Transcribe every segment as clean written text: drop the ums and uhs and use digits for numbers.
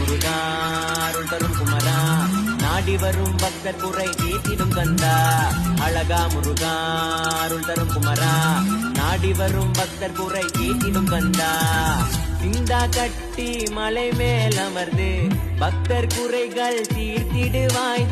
முருகா அருள் தரும் குமரா நாடி வரும் பக்தர் குறை தீர்த்திடும் கந்தா அழகா முருகா அருள் தரும் குமரா நாடி வரும் பக்தர் குறை தீர்த்திடும் கந்தா சிந்தா கட்டி மலை மேல் அமர்ந்து பக்தர் குறைகள் தீர்த்திடுவாய்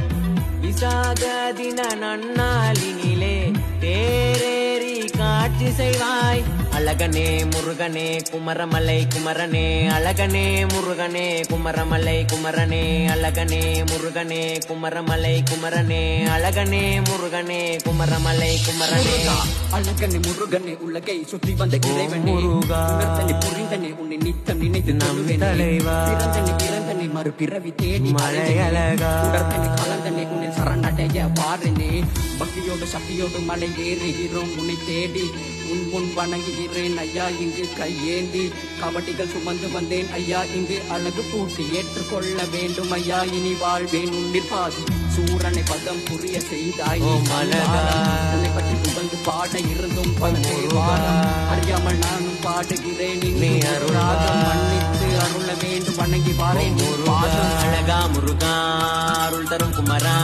விசாக தின நன்னாளினிலே தேரேறி காட்சி செய்வாய் அழகனே முருகனே குமரமலை குமரனே அழகனே முருகனே குமரமலை குமரனே அழகனே முருகனே குமரமலை குமரனே அழகனே முருகனே குமரமலை குமரனே அழகனே முருகனே உலகை சுற்றி வந்த இறைவனே உணர்த்தனே புரிந்தனே உன்னை நித்தம் நினைத்து நம் தலைவா பிறந்தனே மறுபிறவி தேடி மலையழகா உணர்த்தனே கலந்தனே உன்னை சரணடைய வாரனே பக்தியோடு சக்தியோடு மலை ஏறுகிறோம் உன்னை தேடி உன் முன் வணங்குகிறேன் ஐயா இங்கு கையேந்தி கபடிகள் சுமந்து வந்தேன் ஐயா இங்கு அழகு பூட்டி ஏற்றுக்கொள்ள வேண்டும் ஐயா இனி வாழ்வேன் உன்னில் பாதி சூரனை பதம் புரிய செய்தாய் உன்னை பற்றி புகழ்ந்து பாட இருந்தும் அறியாமல் நானும் பாடுகிறேன் நீ அருளாக மன்னித்து அருள வேண்டும் வணங்கி வாரேன் அழகா முருகா அருள் தரும் குமரா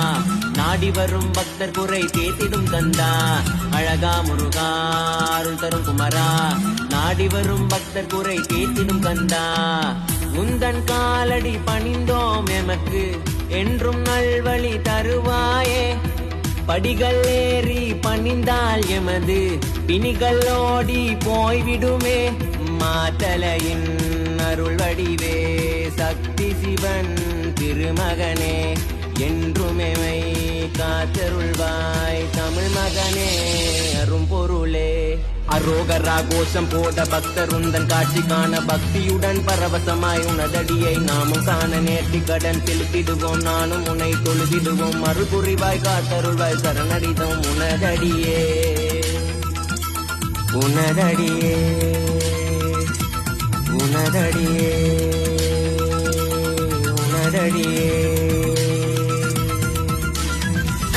நாடி வரும் பக்தர் குறை தேத்திடும் கந்தா அழகா முருகா அருள் தரும் குமரா நாடி வரும் பக்தர் குறை தேத்திடும் கந்தா உந்தன் காலடி பணிந்தோம் எமக்கு என்றும் நல்வழி தருவாயே படிகள் ஏறி பணிந்தால் எமது பிணிகள் ஓடி போய்விடுமே மாத்தலையின் அருள் வடிவே சக்தி சிவன் திருமகனே என்றுமெமை காத்தருள்வாய் தமிழ் மகனே அரும் பொருளே அரோகரா கோஷம் போட பக்தர் உந்தன் காட்சி காண பக்தியுடன் பரவசமாய் உனதடியை நாமும் காண நேர்த்தி கடன் செலுத்திடுவோம் நானும் உன்னை தொழுதிடுவோம் மறுபுரிவாய் காத்தருள்வாய் சரணடிதோம் உனதடியே உனதடியே உனதடியே உனதடியே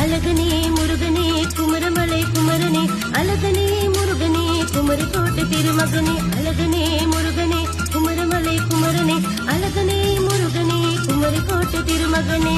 அழகனே முருகனே குமரமலை குமரனே அழகனே முருகனே குமரி கோட்டை திருமகனே அழகனே முருகனே குமரமலை குமரனே அழகனே முருகனே குமரி கோட்டை திருமகனே